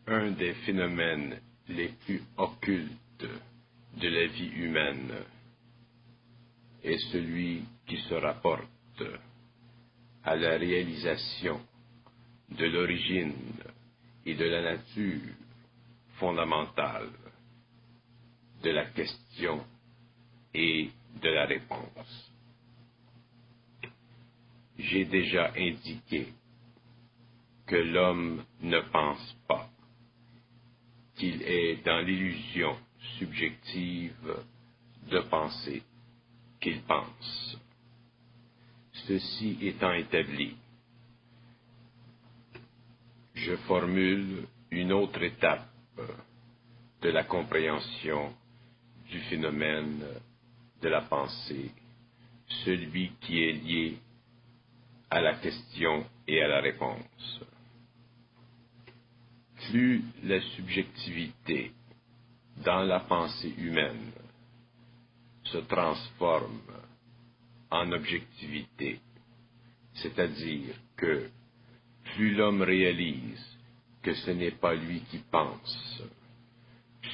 Un des phénomènes les plus occultes de la vie humaine est celui qui se rapporte à la réalisation de l'origine et de la nature fondamentale de la question et de la réponse. J'ai déjà indiqué que l'homme ne pense pas, qu'il est dans l'illusion subjective de penser qu'il pense. Ceci étant établi, je formule une autre étape de la compréhension du phénomène de la pensée, celui qui est lié à la question et à la réponse. Plus la subjectivité dans la pensée humaine se transforme en objectivité, c'est-à-dire que plus l'homme réalise que ce n'est pas lui qui pense,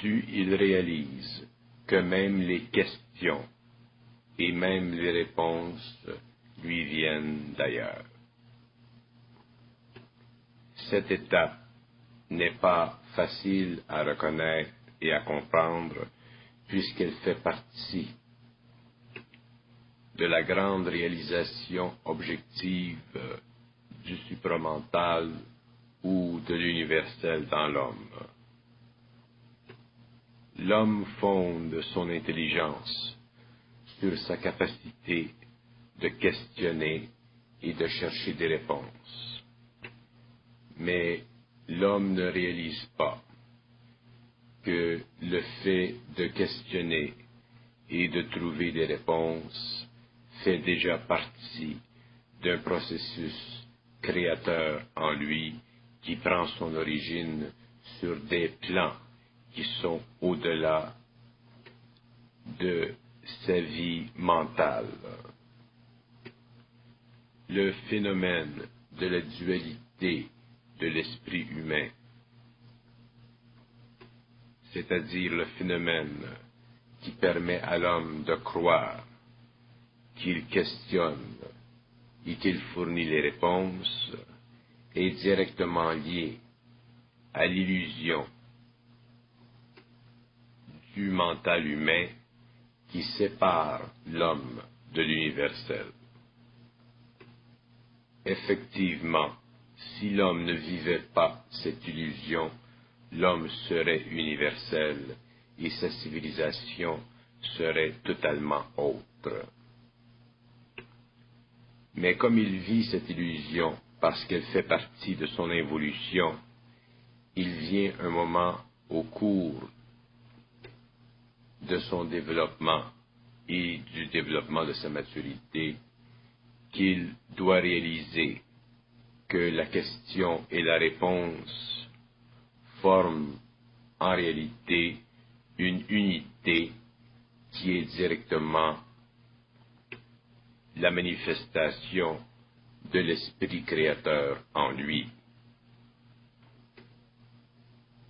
plus il réalise que même les questions et même les réponses lui viennent d'ailleurs. Cette étape n'est pas facile à reconnaître et à comprendre puisqu'elle fait partie de la grande réalisation objective du supramental ou de l'universel dans l'homme. L'homme fonde son intelligence sur sa capacité de questionner et de chercher des réponses. Mais l'homme ne réalise pas que le fait de questionner et de trouver des réponses fait déjà partie d'un processus créateur en lui qui prend son origine sur des plans qui sont au-delà de sa vie mentale. Le phénomène de la dualité de l'esprit humain, c'est-à-dire le phénomène qui permet à l'homme de croire qu'il questionne et qu'il fournit les réponses, est directement lié à l'illusion du mental humain qui sépare l'homme de l'universel. Effectivement, si l'homme ne vivait pas cette illusion, l'homme serait universel et sa civilisation serait totalement autre. Mais comme il vit cette illusion parce qu'elle fait partie de son évolution, il vient un moment au cours de son développement et du développement de sa maturité qu'il doit réaliser que la question et la réponse forment en réalité une unité qui est directement la manifestation de l'esprit créateur en lui.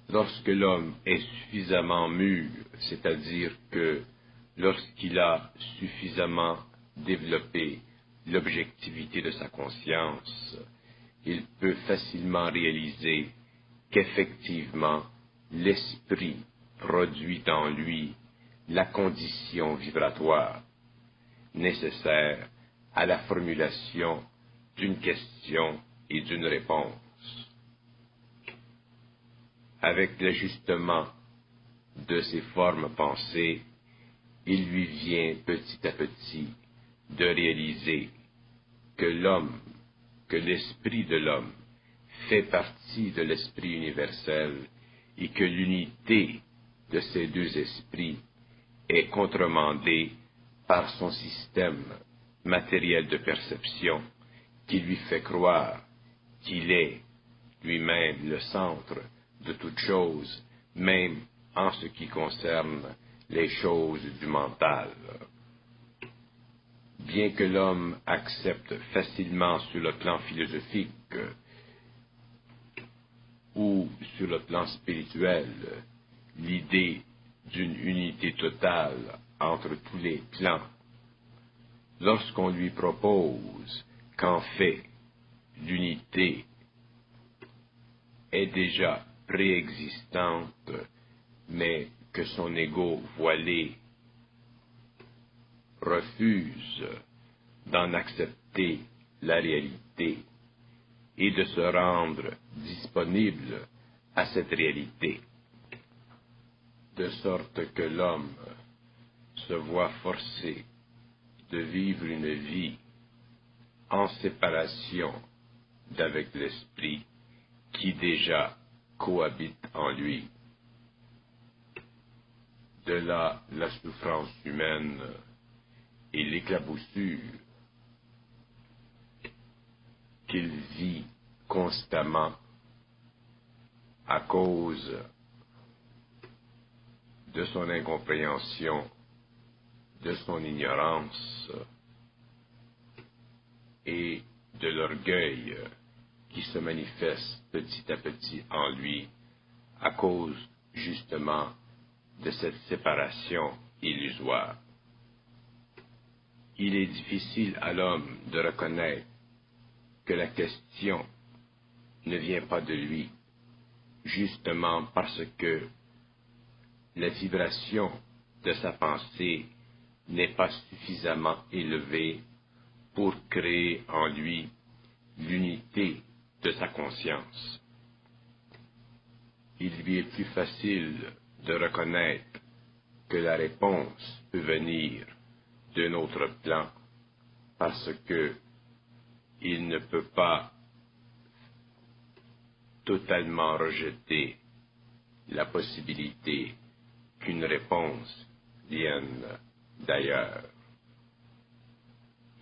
Lorsque l'homme est suffisamment mûr, c'est-à-dire que lorsqu'il a suffisamment développé l'objectivité de sa conscience, il peut facilement réaliser qu'effectivement l'esprit produit en lui la condition vibratoire nécessaire à la formulation d'une question et d'une réponse. Avec l'ajustement de ces formes pensées, il lui vient petit à petit de réaliser que l'homme, que l'esprit de l'homme fait partie de l'esprit universel et que l'unité de ces deux esprits est contremandée par son système matériel de perception qui lui fait croire qu'il est lui-même le centre de toute chose, même en ce qui concerne les choses du mental. Bien que l'homme accepte facilement sur le plan philosophique ou sur le plan spirituel, l'idée d'une unité totale entre tous les plans, lorsqu'on lui propose qu'en fait l'unité est déjà préexistante, mais que son ego voilé refuse d'en accepter la réalité et de se rendre disponible à cette réalité, de sorte que l'homme se voit forcé de vivre une vie en séparation d'avec l'esprit qui déjà cohabite en lui. De là la souffrance humaine et l'éclaboussure qu'il vit constamment à cause de son incompréhension, de son ignorance et de l'orgueil qui se manifeste petit à petit en lui à cause justement de cette séparation illusoire. Il est difficile à l'homme de reconnaître que la question ne vient pas de lui, justement parce que la vibration de sa pensée n'est pas suffisamment élevée pour créer en lui l'unité de sa conscience. Il lui est plus facile de reconnaître que la réponse peut venir d'un autre plan parce que il ne peut pas totalement rejeter la possibilité qu'une réponse vienne d'ailleurs.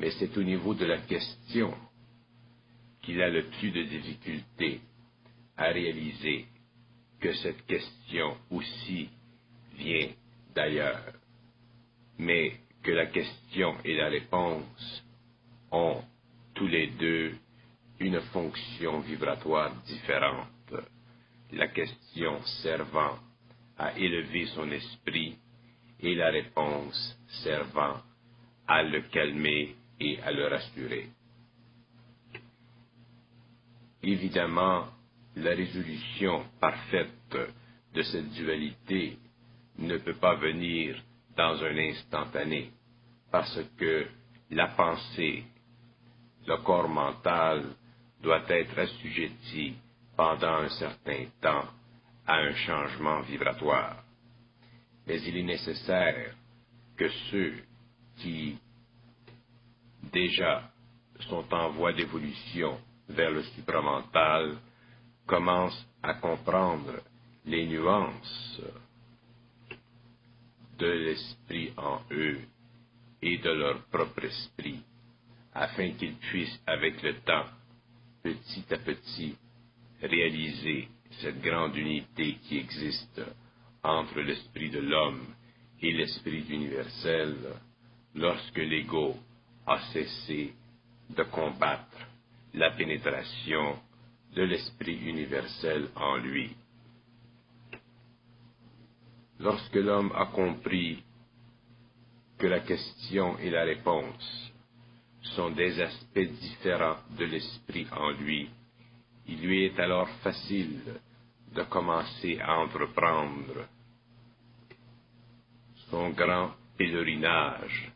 Mais c'est au niveau de la question qu'il a le plus de difficulté à réaliser que cette question aussi vient d'ailleurs, mais que la question et la réponse ont tous les deux une fonction vibratoire différente, la question servant à élever son esprit et la réponse servant à le calmer et à le rassurer. Évidemment, la résolution parfaite de cette dualité ne peut pas venir dans un instantané, parce que la pensée, le corps mental doit être assujetti pendant un certain temps à un changement vibratoire. Mais il est nécessaire que ceux qui déjà sont en voie d'évolution vers le supramental commencent à comprendre les nuances de l'esprit en eux et de leur propre esprit, afin qu'ils puissent avec le temps, petit à petit, réaliser cette grande unité qui existe entre l'esprit de l'homme et l'esprit universel lorsque l'ego a cessé de combattre la pénétration de l'esprit universel en lui. Lorsque l'homme a compris que la question et la réponse sont des aspects différents de l'esprit en lui, il lui est alors facile de commencer à entreprendre son grand pèlerinage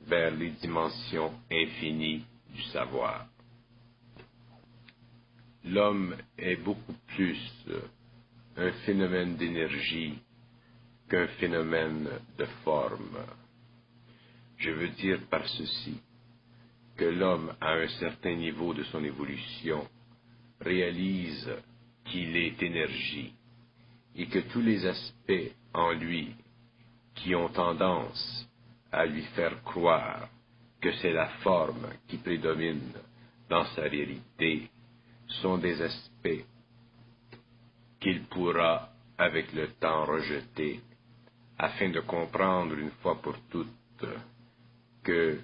vers les dimensions infinies du savoir. L'homme est beaucoup plus un phénomène d'énergie qu'un phénomène de forme. Je veux dire par ceci que l'homme, à un certain niveau de son évolution, réalise qu'il est énergie et que tous les aspects en lui qui ont tendance à lui faire croire que c'est la forme qui prédomine dans sa réalité sont des aspects qu'il pourra avec le temps rejeter afin de comprendre une fois pour toutes que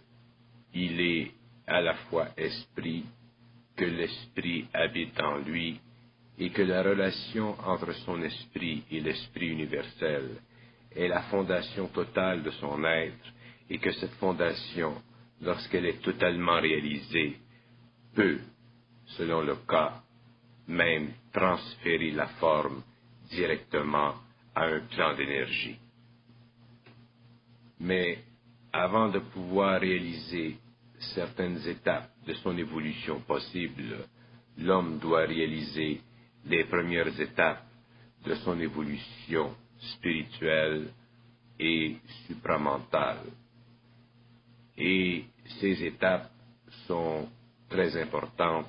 il est à la fois esprit, que l'esprit habite en lui et que la relation entre son esprit et l'esprit universel est la fondation totale de son être, et que cette fondation, lorsqu'elle est totalement réalisée, peut, selon le cas, même transférer la forme directement à un plan d'énergie. Mais avant de pouvoir réaliser certaines étapes de son évolution possible, l'homme doit réaliser les premières étapes de son évolution spirituelle et supramentale. Et ces étapes sont très importantes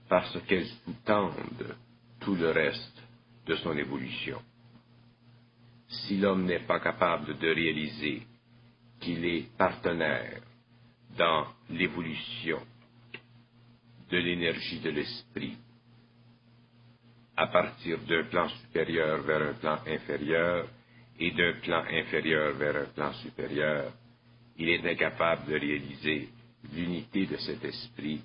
parce qu'elles sous-tendent tout le reste de son évolution. Si l'homme n'est pas capable de réaliser qu'il est partenaire dans l'évolution de l'énergie de l'esprit, à partir d'un plan supérieur vers un plan inférieur et d'un plan inférieur vers un plan supérieur, il est incapable de réaliser l'unité de cet esprit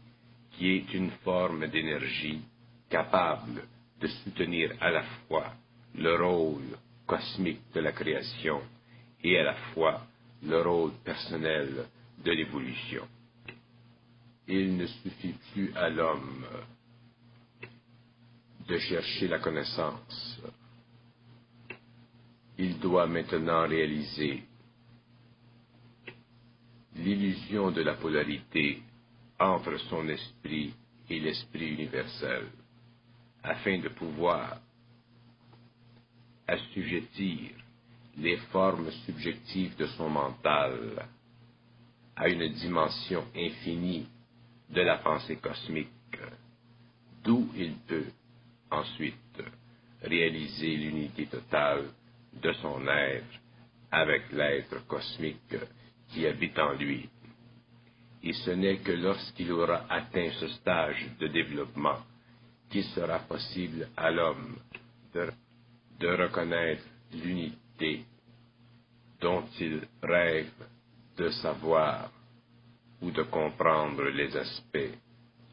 qui est une forme d'énergie capable de soutenir à la fois le rôle cosmique de la création et à la fois le rôle personnel de l'évolution. Il ne suffit plus à l'homme de chercher la connaissance. Il doit maintenant réaliser l'illusion de la polarité entre son esprit et l'esprit universel, afin de pouvoir assujettir les formes subjectives de son mental à une dimension infinie de la pensée cosmique, d'où il peut ensuite réaliser l'unité totale de son être avec l'être cosmique qui habite en lui. Et ce n'est que lorsqu'il aura atteint ce stage de développement qu'il sera possible à l'homme de reconnaître l'unité dont il rêve de savoir ou de comprendre les aspects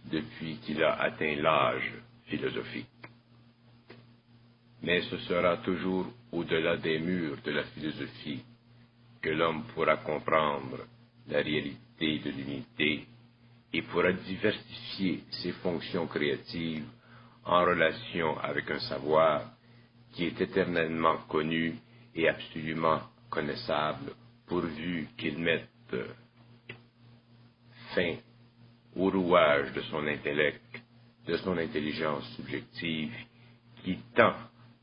depuis qu'il a atteint l'âge philosophique. Mais ce sera toujours au-delà des murs de la philosophie que l'homme pourra comprendre la réalité de l'unité et pourra diversifier ses fonctions créatives en relation avec un savoir qui est éternellement connu et absolument connaissable, pourvu qu'il mette fin au rouage de son intellect, de son intelligence subjective, qui tend,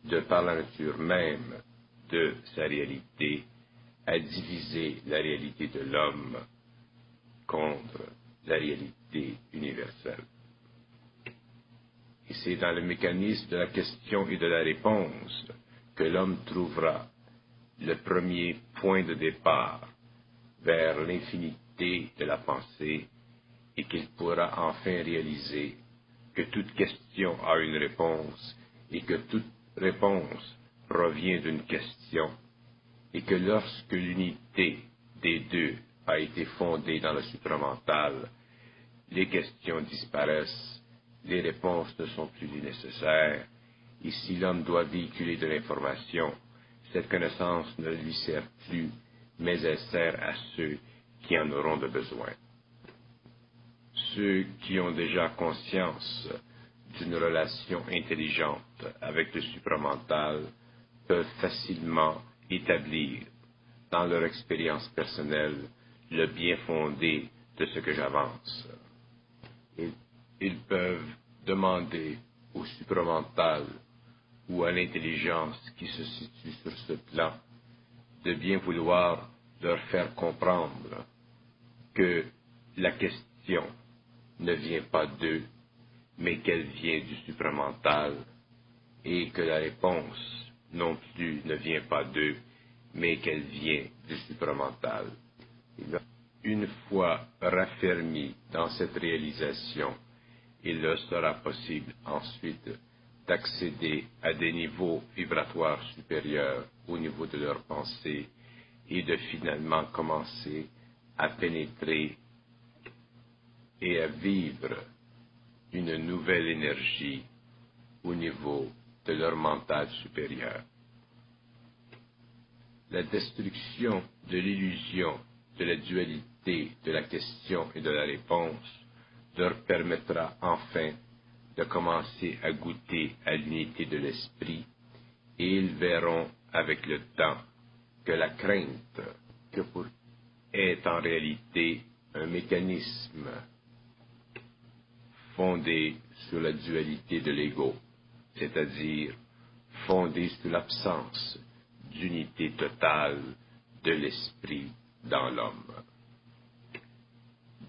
de par la nature même de sa réalité, à diviser la réalité de l'homme contre la réalité universelle. Et c'est dans le mécanisme de la question et de la réponse que l'homme trouvera le premier point de départ vers l'infinité de la pensée et qu'il pourra enfin réaliser que toute question a une réponse et que toute réponse provient d'une question et que lorsque l'unité des deux a été fondée dans le supramental, les questions disparaissent, les réponses ne sont plus nécessaires, et si l'homme doit véhiculer de l'information, cette connaissance ne lui sert plus, mais elle sert à ceux qui en auront de besoin. Ceux qui ont déjà conscience d'une relation intelligente avec le supramental peuvent facilement établir dans leur expérience personnelle le bien fondé de ce que j'avance. Ils peuvent demander au supramental ou à l'intelligence qui se situe sur ce plan de bien vouloir leur faire comprendre que la question ne vient pas d'eux, mais qu'elle vient du supramental, et que la réponse non plus ne vient pas d'eux, mais qu'elle vient du supramental. Une fois raffermis dans cette réalisation, il leur sera possible ensuite d'accéder à des niveaux vibratoires supérieurs au niveau de leur pensée et de finalement commencer à pénétrer et à vivre une nouvelle énergie au niveau de leur mental supérieur. La destruction de l'illusion de la dualité de la question et de la réponse leur permettra enfin de commencer à goûter à l'unité de l'esprit, et ils verront avec le temps que la crainte est en réalité un mécanisme fondé sur la dualité de l'ego, c'est-à-dire fondé sur l'absence d'unité totale de l'esprit dans l'homme.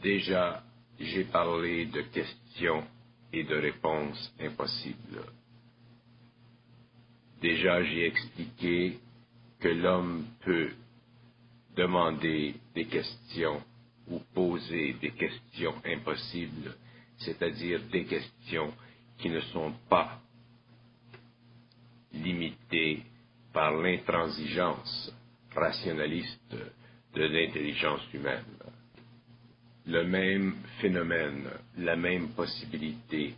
Déjà, j'ai parlé de questions et de réponses impossibles. Déjà, j'ai expliqué que l'homme peut demander des questions ou poser des questions impossibles, c'est-à-dire des questions qui ne sont pas limitées par l'intransigeance rationaliste de l'intelligence humaine. Le même phénomène, la même possibilité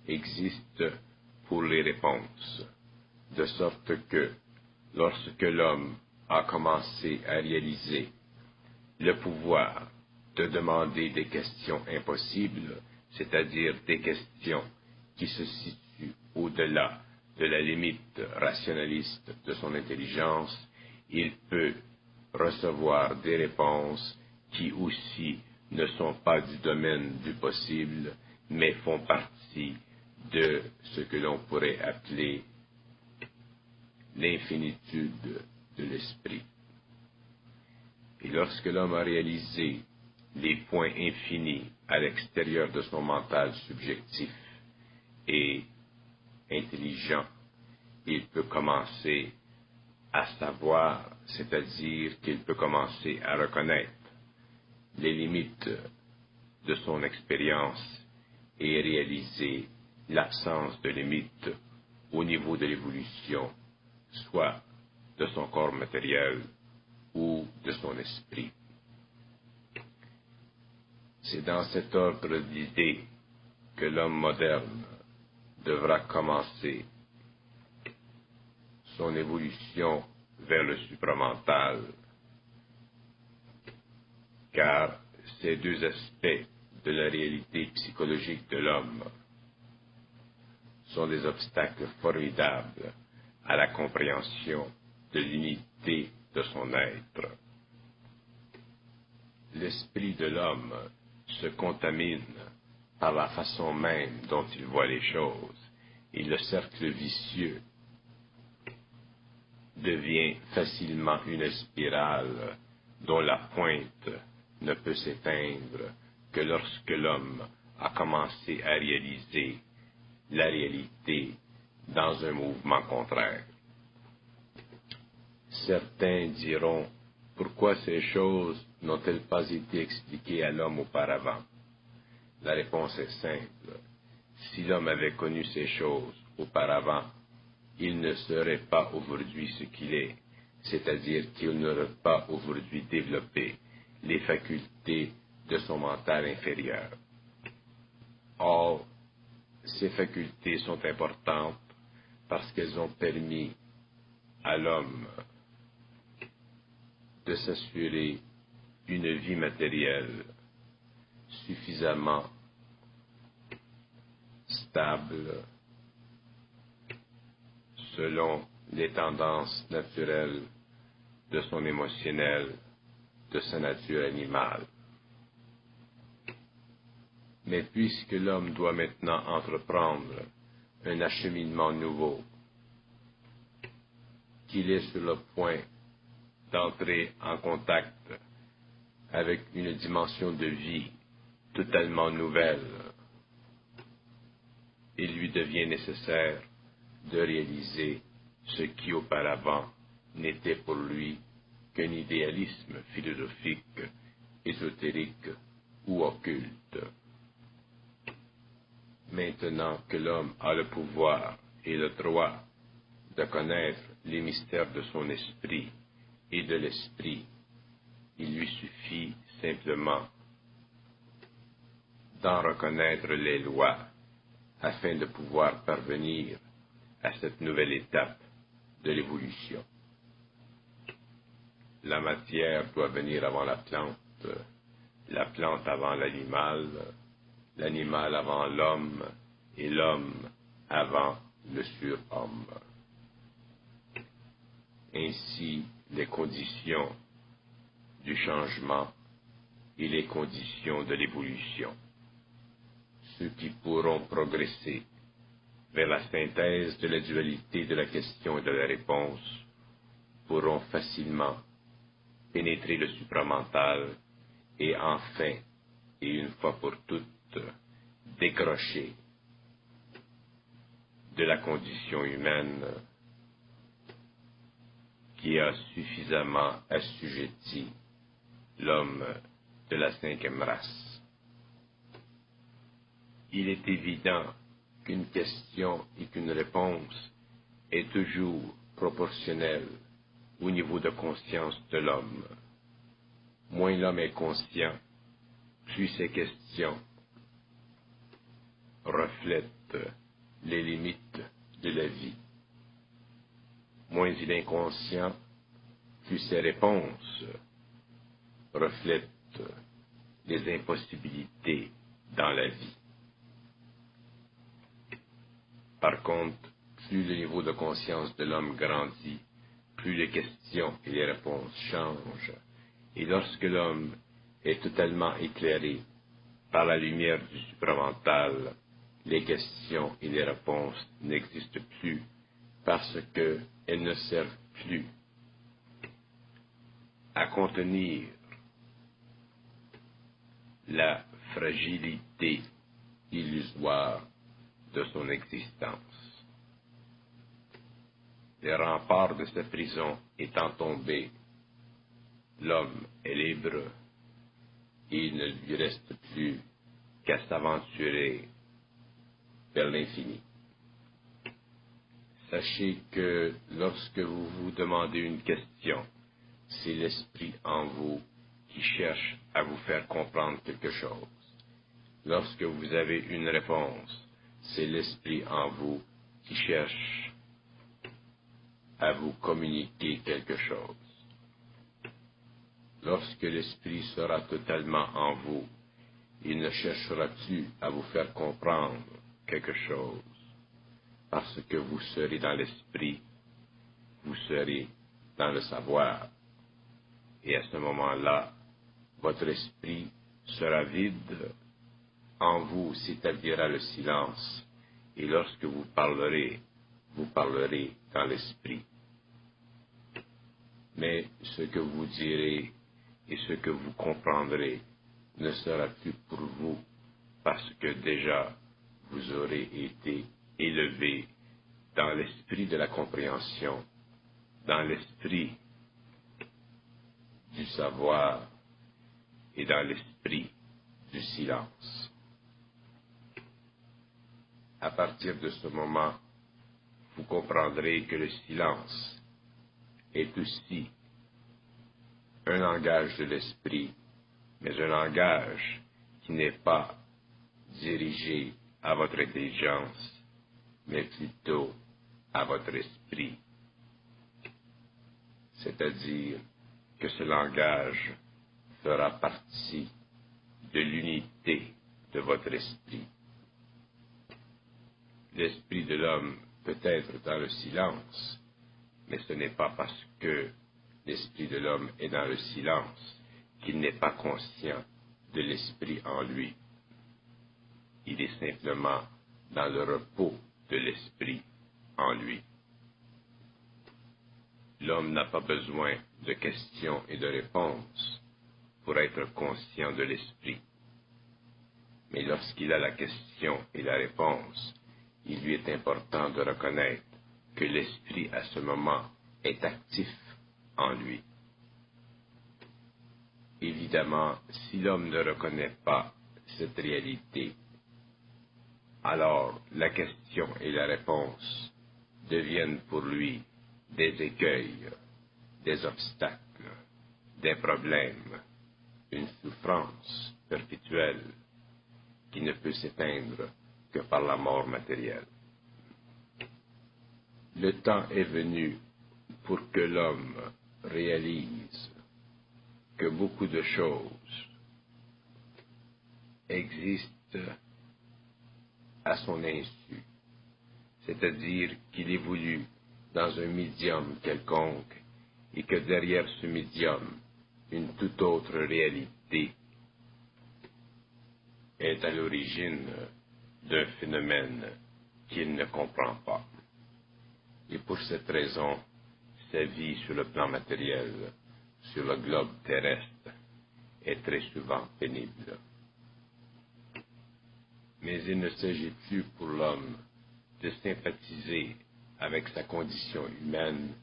existe pour les réponses, de sorte que lorsque l'homme a commencé à réaliser le pouvoir de demander des questions impossibles, c'est-à-dire des questions qui se situent au-delà de la limite rationaliste de son intelligence, il peut recevoir des réponses qui aussi ne sont pas du domaine du possible, mais font partie de ce que l'on pourrait appeler l'infinitude de l'esprit. Et lorsque l'homme a réalisé les points infinis à l'extérieur de son mental subjectif et intelligent, il peut commencer à savoir, c'est-à-dire qu'il peut commencer à reconnaître les limites de son expérience et réaliser l'absence de limites au niveau de l'évolution, soit de son corps matériel ou de son esprit. C'est dans cet ordre d'idées que l'homme moderne devra commencer son évolution vers le supramental, car ces deux aspects de la réalité psychologique de l'homme sont des obstacles formidables à la compréhension de l'unité de son être. L'esprit de l'homme se contamine par la façon même dont il voit les choses, et le cercle vicieux devient facilement une spirale dont la pointe ne peut s'éteindre que lorsque l'homme a commencé à réaliser la réalité dans un mouvement contraire. Certains diront, pourquoi ces choses n'ont-elles pas été expliquées à l'homme auparavant? La réponse est simple. Si l'homme avait connu ces choses auparavant, il ne serait pas aujourd'hui ce qu'il est, c'est-à-dire qu'il n'aurait pas aujourd'hui développé les facultés de son mental inférieur. Or, ces facultés sont importantes parce qu'elles ont permis à l'homme de s'assurer une vie matérielle suffisamment stable selon les tendances naturelles de son émotionnel, de sa nature animale. Mais puisque l'homme doit maintenant entreprendre un acheminement nouveau, qu'il est sur le point d'entrer en contact avec une dimension de vie totalement nouvelle, il lui devient nécessaire de réaliser ce qui auparavant n'était pour lui qu'un idéalisme philosophique, ésotérique ou occulte. Maintenant que l'homme a le pouvoir et le droit de connaître les mystères de son esprit et de l'esprit, il lui suffit simplement d'en reconnaître les lois afin de pouvoir parvenir à cette nouvelle étape de l'évolution. La matière doit venir avant la plante avant l'animal, l'animal avant l'homme et l'homme avant le surhomme. Ainsi, les conditions du changement et les conditions de l'évolution. Ceux qui pourront progresser vers la synthèse de la dualité de la question et de la réponse pourront facilement pénétrer le supramental et enfin, et une fois pour toutes, décrocher de la condition humaine qui a suffisamment assujetti l'homme de la cinquième race. Il est évident qu'une question et qu'une réponse est toujours proportionnelle au niveau de conscience de l'homme. Moins l'homme est conscient, plus ces questions reflètent les limites de la vie. Moins il est inconscient, plus ses réponses reflètent les impossibilités dans la vie. Par contre, plus le niveau de conscience de l'homme grandit, plus les questions et les réponses changent, et lorsque l'homme est totalement éclairé par la lumière du supramental, les questions et les réponses n'existent plus parce qu'elles ne servent plus à contenir la fragilité illusoire de son existence. Les remparts de sa prison étant tombés, l'homme est libre et il ne lui reste plus qu'à s'aventurer vers l'infini. Sachez que lorsque vous vous demandez une question, c'est l'esprit en vous qui cherche à vous faire comprendre quelque chose. Lorsque vous avez une réponse, c'est l'esprit en vous qui cherche à vous communiquer quelque chose. Lorsque l'esprit sera totalement en vous, il ne cherchera plus à vous faire comprendre quelque chose, parce que vous serez dans l'esprit, vous serez dans le savoir. Et à ce moment-là, votre esprit sera vide, en vous s'établira le silence, et lorsque vous parlerez dans l'esprit. Mais ce que vous direz et ce que vous comprendrez ne sera plus pour vous, parce que déjà vous aurez été élevé dans l'esprit de la compréhension, dans l'esprit du savoir et dans l'esprit du silence. À partir de ce moment, vous comprendrez que le silence est aussi un langage de l'esprit, mais un langage qui n'est pas dirigé à votre intelligence, mais plutôt à votre esprit. C'est-à-dire que ce langage fera partie de l'unité de votre esprit. L'esprit de l'homme peut être dans le silence, mais ce n'est pas parce que l'esprit de l'homme est dans le silence qu'il n'est pas conscient de l'esprit en lui. Il est simplement dans le repos de l'esprit en lui. L'homme n'a pas besoin de questions et de réponses pour être conscient de l'esprit. Mais lorsqu'il a la question et la réponse, il lui est important de reconnaître que l'esprit à ce moment est actif en lui. Évidemment, si l'homme ne reconnaît pas cette réalité, alors la question et la réponse deviennent pour lui des écueils, des obstacles, des problèmes, une souffrance perpétuelle qui ne peut s'éteindre que par la mort matérielle. Le temps est venu pour que l'homme réalise que beaucoup de choses existent à son insu, c'est-à-dire qu'il évolue dans un médium quelconque et que derrière ce médium, une toute autre réalité est à l'origine d'un phénomène qu'il ne comprend pas. Et pour cette raison, sa vie sur le plan matériel, sur le globe terrestre, est très souvent pénible. Mais il ne s'agit plus pour l'homme de sympathiser avec sa condition humaine,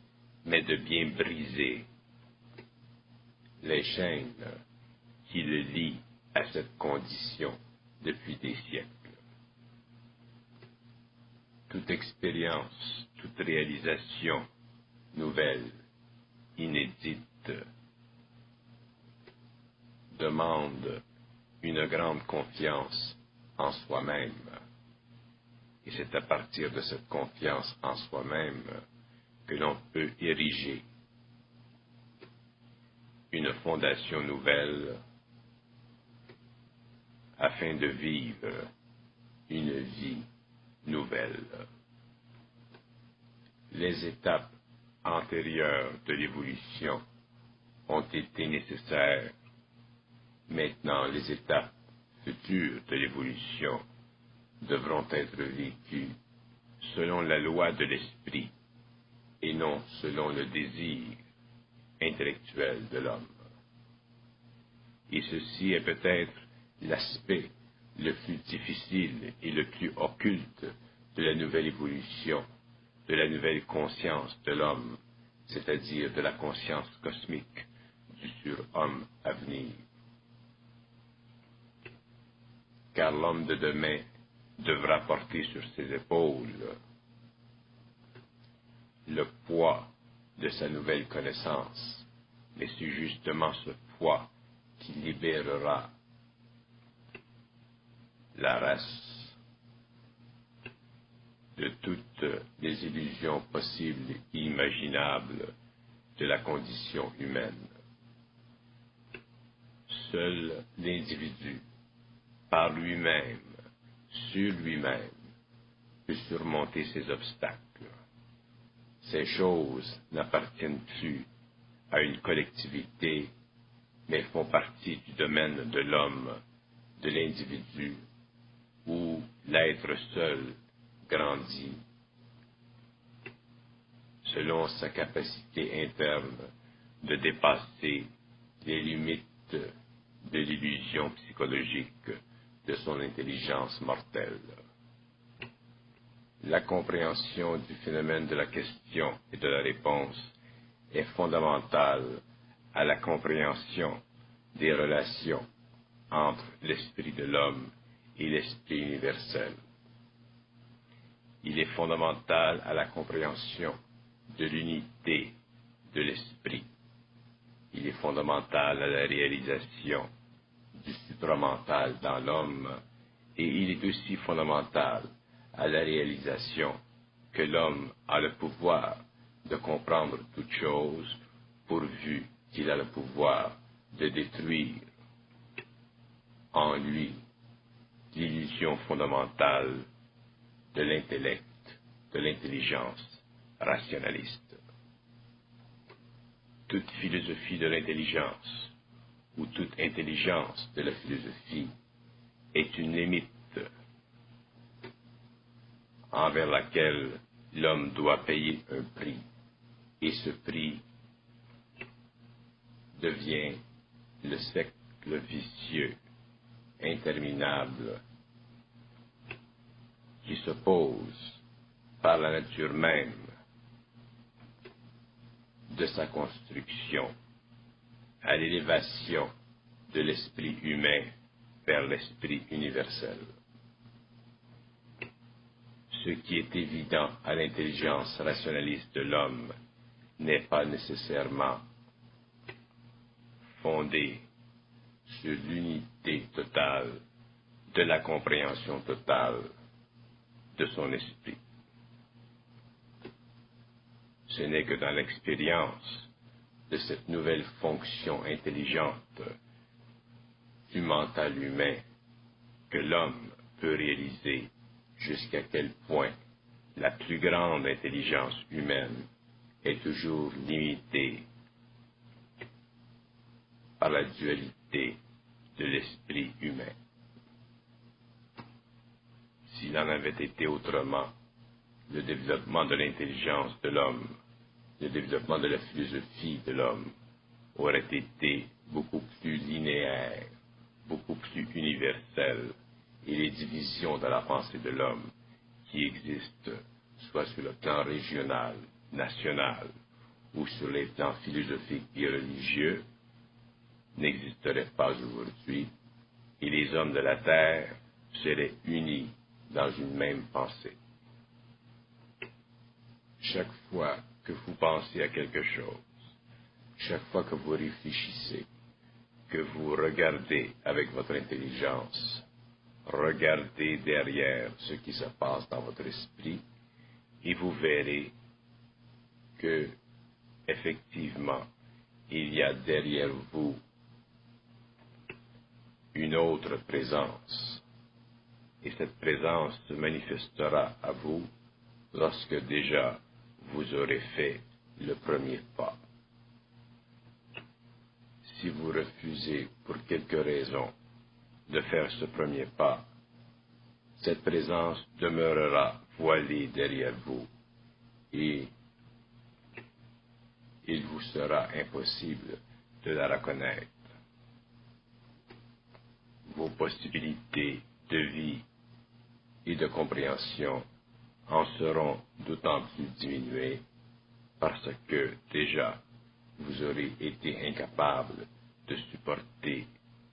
mais de bien briser les chaînes qui le lient à cette condition depuis des siècles. Toute expérience, toute réalisation nouvelle, inédite, demande une grande confiance en soi-même. Et c'est à partir de cette confiance en soi-même que l'on peut ériger une fondation nouvelle afin de vivre une vie nouvelle. Les étapes antérieures de l'évolution ont été nécessaires. Maintenant, les étapes futures de l'évolution devront être vécues selon la loi de l'esprit et non selon le désir intellectuel de l'homme. Et ceci est peut-être l'aspect le plus difficile et le plus occulte de la nouvelle évolution, de la nouvelle conscience de l'homme, c'est-à-dire de la conscience cosmique du surhomme à venir. Car l'homme de demain devra porter sur ses épaules le poids de sa nouvelle connaissance, mais c'est justement ce poids qui libérera la race de toutes les illusions possibles et imaginables de la condition humaine. Seul l'individu, par lui-même, sur lui-même, peut surmonter ces obstacles. Ces choses n'appartiennent plus à une collectivité, mais font partie du domaine de l'homme, de l'individu, où l'être seul grandit selon sa capacité interne de dépasser les limites de l'illusion psychologique de son intelligence mortelle. La compréhension du phénomène de la question et de la réponse est fondamentale à la compréhension des relations entre l'esprit de l'homme et l'esprit universel. Il est fondamental à la compréhension de l'unité de l'esprit. Il est fondamental à la réalisation du supramental dans l'homme et il est aussi fondamental à la réalisation que l'homme a le pouvoir de comprendre toute chose pourvu qu'il a le pouvoir de détruire en lui l'illusion fondamentale de l'intellect, de l'intelligence rationaliste. Toute philosophie de l'intelligence ou toute intelligence de la philosophie est une limite envers laquelle l'homme doit payer un prix, et ce prix devient le cercle vicieux interminable qui s'oppose par la nature même de sa construction à l'élévation de l'esprit humain vers l'esprit universel. Ce qui est évident à l'intelligence rationaliste de l'homme n'est pas nécessairement fondé sur l'unité totale de la compréhension totale de son esprit. ce n'est que dans l'expérience de cette nouvelle fonction intelligente du mental humain que l'homme peut réaliser jusqu'à quel point la plus grande intelligence humaine est toujours limitée par la dualité de l'esprit humain. S'il en avait été autrement, le développement de l'intelligence de l'homme, le développement de la philosophie de l'homme aurait été beaucoup plus linéaire, beaucoup plus universel, et les divisions de la pensée de l'homme qui existent, soit sur le plan régional, national, ou sur les plans philosophiques et religieux, n'existeraient pas aujourd'hui, et les hommes de la terre seraient unis dans une même pensée. Chaque fois que vous pensez à quelque chose, chaque fois que vous réfléchissez, que vous regardez avec votre intelligence, regardez derrière ce qui se passe dans votre esprit et vous verrez que, effectivement, il y a derrière vous une autre présence. Et cette présence se manifestera à vous lorsque déjà vous aurez fait le premier pas. Si vous refusez pour quelque raison de faire ce premier pas, cette présence demeurera voilée derrière vous et il vous sera impossible de la reconnaître. Vos possibilités de vie et de compréhension en seront d'autant plus diminuées parce que déjà vous aurez été incapable de supporter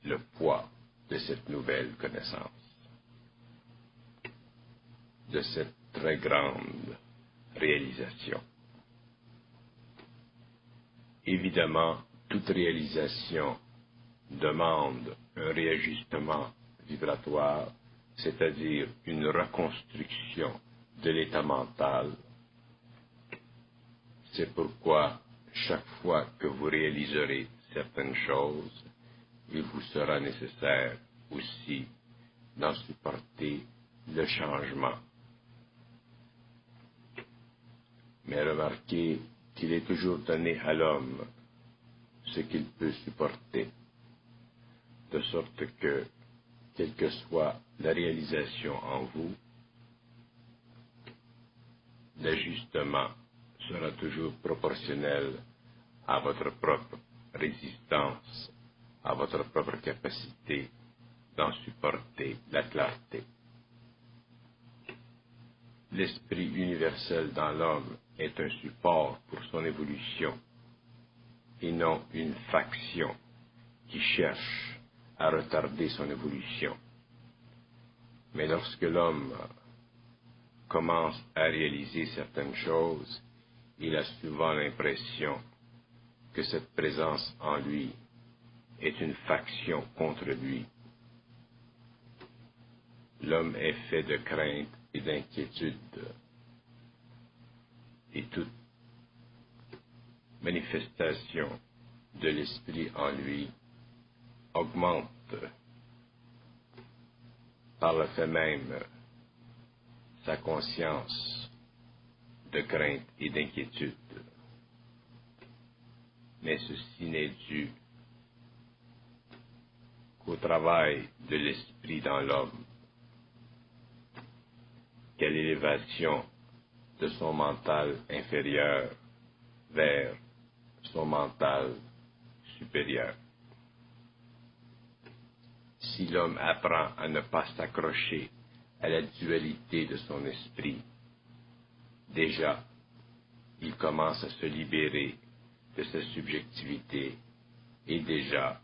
le poids de cette nouvelle connaissance, de cette très grande réalisation. Évidemment, toute réalisation demande un réajustement vibratoire, c'est-à-dire une reconstruction de l'état mental. C'est pourquoi chaque fois que vous réaliserez certaines choses, il vous sera nécessaire aussi d'en supporter le changement. Mais remarquez qu'il est toujours donné à l'homme ce qu'il peut supporter, de sorte que, quelle que soit la réalisation en vous, l'ajustement sera toujours proportionnel à votre propre résistance, à votre propre capacité d'en supporter la clarté. L'esprit universel dans l'homme est un support pour son évolution et non une faction qui cherche à retarder son évolution. Mais lorsque l'homme commence à réaliser certaines choses, il a souvent l'impression que cette présence en lui est une faction contre lui. L'homme est fait de crainte et d'inquiétude, et toute manifestation de l'esprit en lui augmente par le fait même sa conscience de crainte et d'inquiétude. Mais ceci n'est dû qu'au travail de l'esprit dans l'homme, qu'à l'élévation de son mental inférieur vers son mental supérieur. Si l'homme apprend à ne pas s'accrocher à la dualité de son esprit, déjà, il commence à se libérer de sa subjectivité et déjà,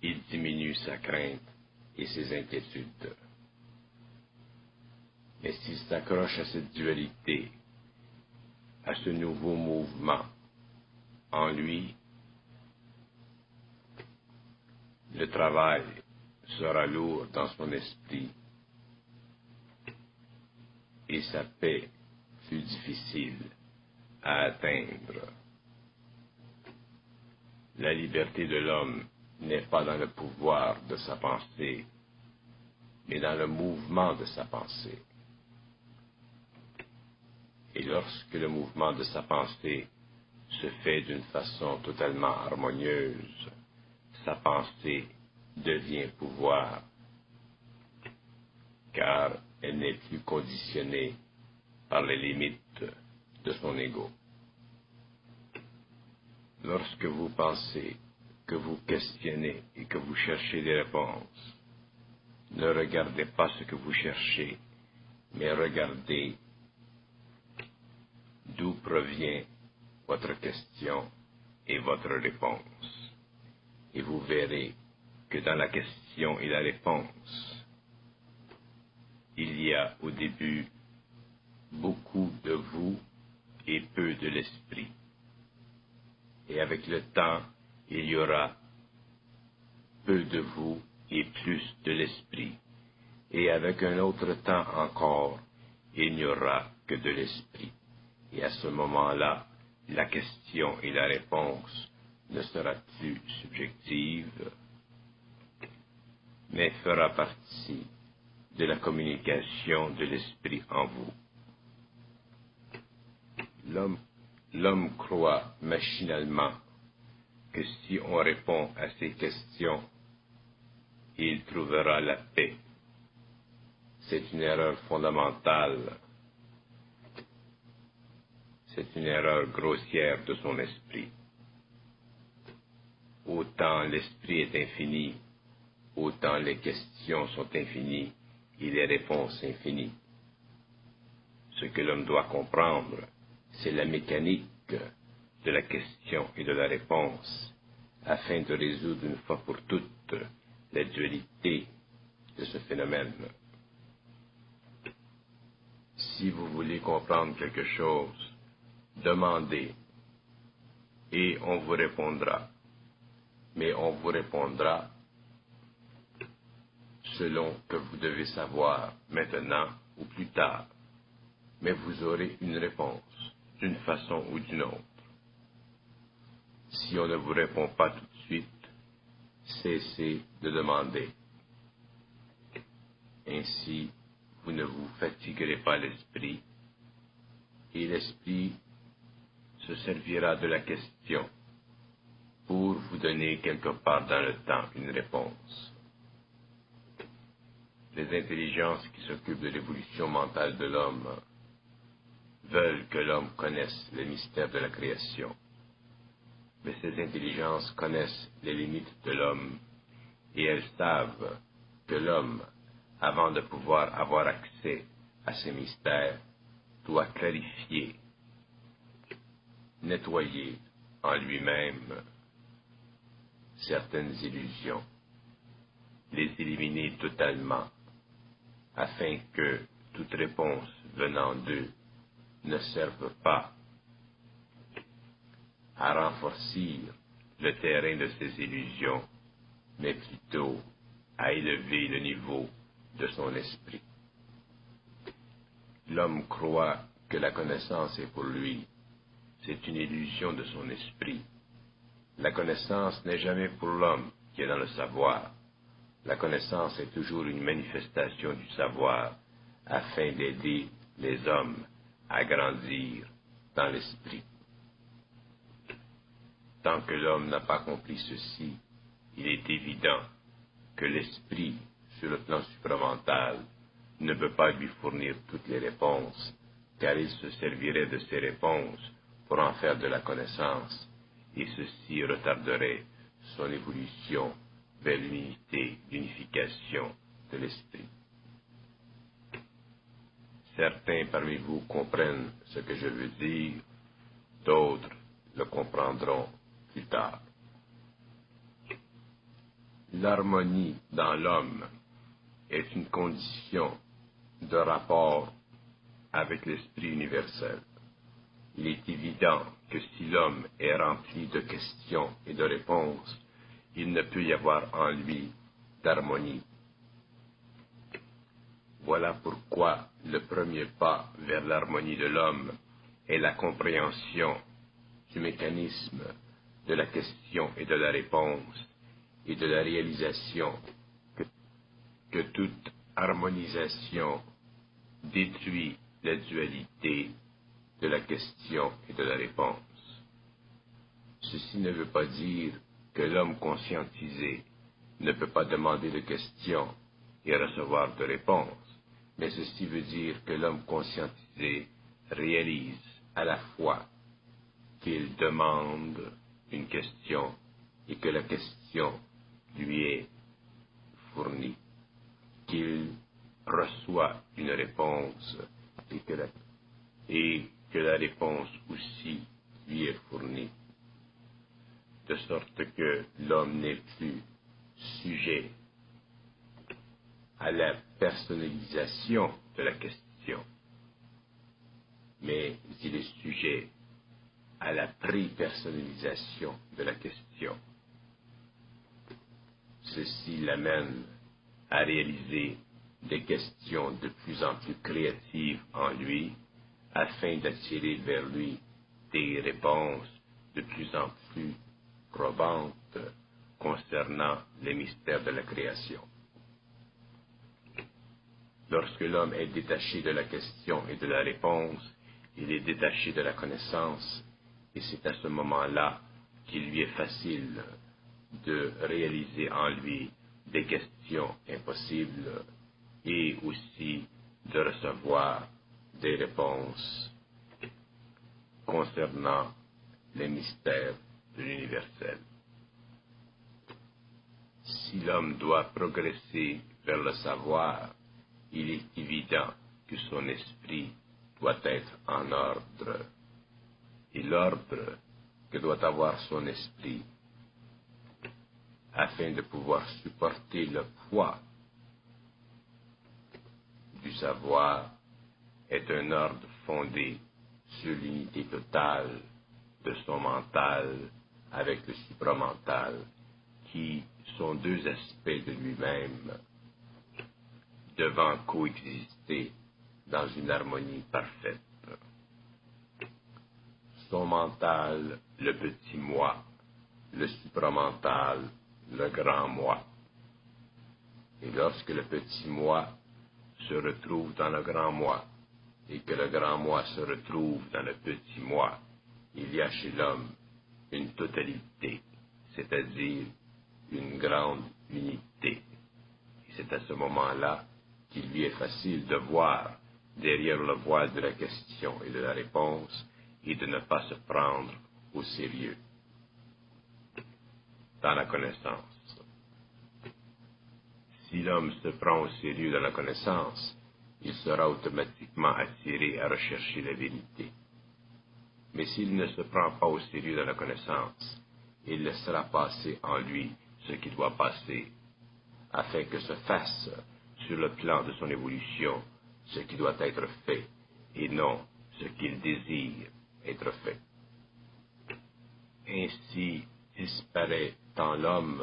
il diminue sa crainte et ses inquiétudes. Mais s'il s'accroche à cette dualité, à ce nouveau mouvement en lui, le travail sera lourd dans son esprit et sa paix plus difficile à atteindre. La liberté de l'homme n'est pas dans le pouvoir de sa pensée, mais dans le mouvement de sa pensée. Et lorsque le mouvement de sa pensée se fait d'une façon totalement harmonieuse, sa pensée devient pouvoir, car elle n'est plus conditionnée par les limites de son ego. Lorsque vous pensez, que vous questionnez et que vous cherchez des réponses, ne regardez pas ce que vous cherchez, mais regardez d'où provient votre question et votre réponse. Et vous verrez que dans la question et la réponse, il y a au début beaucoup de vous et peu de l'esprit. Et avec le temps, il y aura peu de vous et plus de l'esprit. Et avec un autre temps encore, il n'y aura que de l'esprit. Et à ce moment-là, la question et la réponse ne sera plus subjective, mais fera partie de la communication de l'esprit en vous. L'homme croit machinalement que si on répond à ces questions, il trouvera la paix. C'est une erreur fondamentale. C'est une erreur grossière de son esprit. Autant l'esprit est infini, autant les questions sont infinies et les réponses infinies. Ce que l'homme doit comprendre, c'est la mécanique de la question et de la réponse, afin de résoudre une fois pour toutes la dualité de ce phénomène. Si vous voulez comprendre quelque chose, demandez et on vous répondra. Mais on vous répondra selon que vous devez savoir maintenant ou plus tard. Mais vous aurez une réponse d'une façon ou d'une autre. Si on ne vous répond pas tout de suite, cessez de demander. Ainsi, vous ne vous fatiguerez pas l'esprit, et l'esprit se servira de la question pour vous donner quelque part dans le temps une réponse. Les intelligences qui s'occupent de l'évolution mentale de l'homme veulent que l'homme connaisse les mystères de la création. Mais ces intelligences connaissent les limites de l'homme et elles savent que l'homme, avant de pouvoir avoir accès à ces mystères, doit clarifier, nettoyer en lui-même certaines illusions, les éliminer totalement, afin que toute réponse venant d'eux ne serve pas à renforcer le terrain de ces illusions, mais plutôt à élever le niveau de son esprit. L'homme croit que la connaissance est pour lui. C'est une illusion de son esprit. La connaissance n'est jamais pour l'homme qui est dans le savoir. La connaissance est toujours une manifestation du savoir afin d'aider les hommes à grandir dans l'esprit. Tant que l'homme n'a pas compris ceci, il est évident que l'esprit, sur le plan supramental, ne peut pas lui fournir toutes les réponses, car il se servirait de ces réponses pour en faire de la connaissance, et ceci retarderait son évolution vers l'unité, l'unification de l'esprit. Certains parmi vous comprennent ce que je veux dire, d'autres le comprendront plus tard. L'harmonie dans l'homme est une condition de rapport avec l'esprit universel. Il est évident que si l'homme est rempli de questions et de réponses, il ne peut y avoir en lui d'harmonie. Voilà pourquoi le premier pas vers l'harmonie de l'homme est la compréhension du mécanisme de la question et de la réponse et de la réalisation que toute harmonisation détruit la dualité de la question et de la réponse. Ceci ne veut pas dire que l'homme conscientisé ne peut pas demander de questions et recevoir de réponses, mais ceci veut dire que l'homme conscientisé réalise à la fois qu'il demande une question et que la question lui est fournie, qu'il reçoit une réponse et que la réponse aussi lui est fournie, de sorte que l'homme n'est plus sujet à la personnalisation de la question, mais il est sujet à la prépersonnalisation de la question. Ceci l'amène à réaliser des questions de plus en plus créatives en lui, afin d'attirer vers lui des réponses de plus en plus probantes concernant les mystères de la création. Lorsque l'homme est détaché de la question et de la réponse, il est détaché de la connaissance, et c'est à ce moment-là qu'il lui est facile de réaliser en lui des questions impossibles et aussi de recevoir des réponses concernant les mystères de l'universel. Si l'homme doit progresser vers le savoir, il est évident que son esprit doit être en ordre, et l'ordre que doit avoir son esprit afin de pouvoir supporter le poids du savoir est un ordre fondé sur l'unité totale de son mental avec le supramental, qui sont deux aspects de lui-même devant coexister dans une harmonie parfaite. Son mental, le petit moi, le supramental, le grand moi. Et lorsque le petit moi se retrouve dans le grand moi, et que le grand moi se retrouve dans le petit moi, il y a chez l'homme une totalité, c'est-à-dire une grande unité. Et c'est à ce moment-là qu'il lui est facile de voir derrière le voile de la question et de la réponse et de ne pas se prendre au sérieux dans la connaissance. Si l'homme se prend au sérieux dans la connaissance, il sera automatiquement attiré à rechercher la vérité. Mais s'il ne se prend pas au sérieux dans la connaissance, il laissera passer en lui ce qui doit passer, afin que se fasse sur le plan de son évolution ce qui doit être fait, et non ce qu'il désire être fait. Ainsi disparaît en l'homme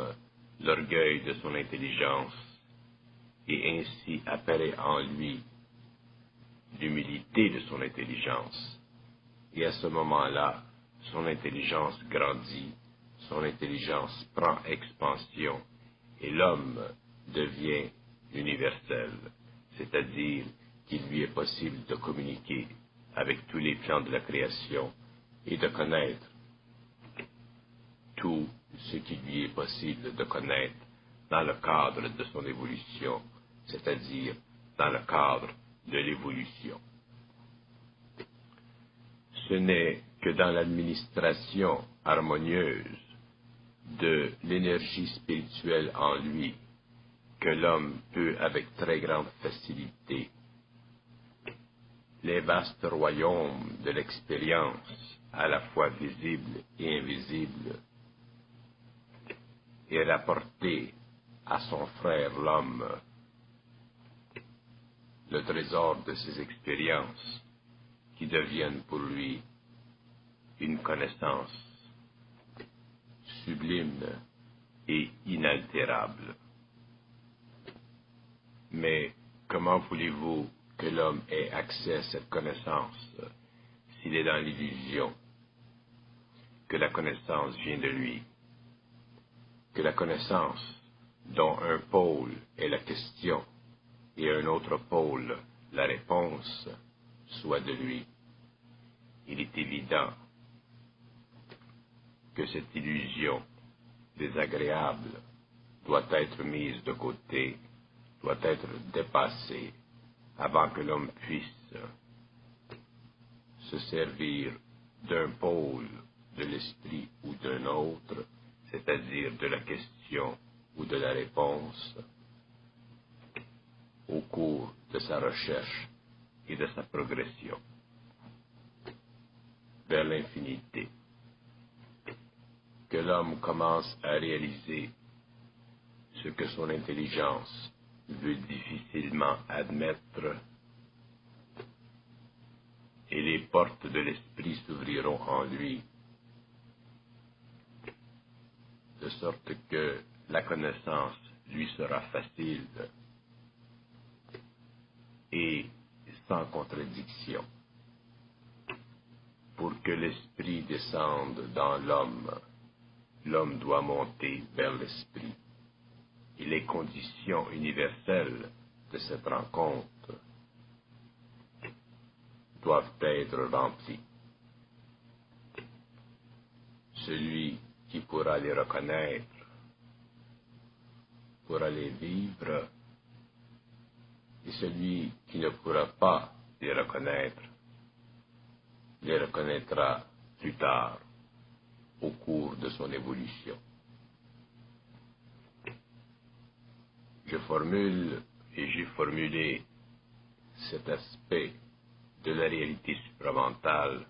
l'orgueil de son intelligence, et ainsi apparaît en lui l'humilité de son intelligence. Et à ce moment-là, son intelligence grandit, son intelligence prend expansion, et l'homme devient universel, c'est-à-dire qu'il lui est possible de communiquer avec tous les plans de la création et de connaître tout ce qu'il lui est possible de connaître dans le cadre de son évolution, c'est-à-dire dans le cadre de l'évolution. Ce n'est que dans l'administration harmonieuse de l'énergie spirituelle en lui que l'homme peut avec très grande facilité les vastes royaumes de l'expérience, à la fois visibles et invisibles, et rapporter à son frère l'homme le trésor de ses expériences qui deviennent pour lui une connaissance sublime et inaltérable. Mais comment voulez-vous que l'homme ait accès à cette connaissance s'il est dans l'illusion que la connaissance vient de lui, que la connaissance, dont un pôle est la question et un autre pôle la réponse, soit de lui. Il est évident que cette illusion désagréable doit être mise de côté, doit être dépassée avant que l'homme puisse se servir d'un pôle de l'esprit ou d'un autre, c'est-à-dire de la question ou de la réponse, au cours de sa recherche et de sa progression vers l'infinité. Que l'homme commence à réaliser ce que son intelligence veut difficilement admettre, et les portes de l'esprit s'ouvriront en lui, de sorte que la connaissance lui sera facile et sans contradiction. Pour que l'esprit descende dans l'homme, l'homme doit monter vers l'esprit. Et les conditions universelles de cette rencontre doivent être remplies. Celui qui pourra les reconnaître pourra les vivre, et celui qui ne pourra pas les reconnaître les reconnaîtra plus tard au cours de son évolution. Je formule et j'ai formulé cet aspect de la réalité supramentale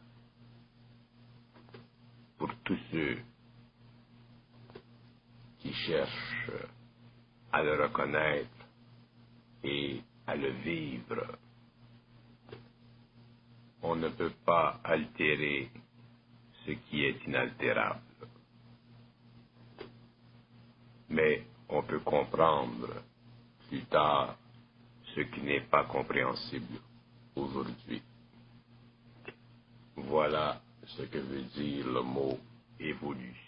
pour tous ceux qui cherchent à le reconnaître et à le vivre. On ne peut pas altérer ce qui est inaltérable, mais on peut comprendre plus tard ce qui n'est pas compréhensible aujourd'hui. Voilà ce que veut dire le mot évolution.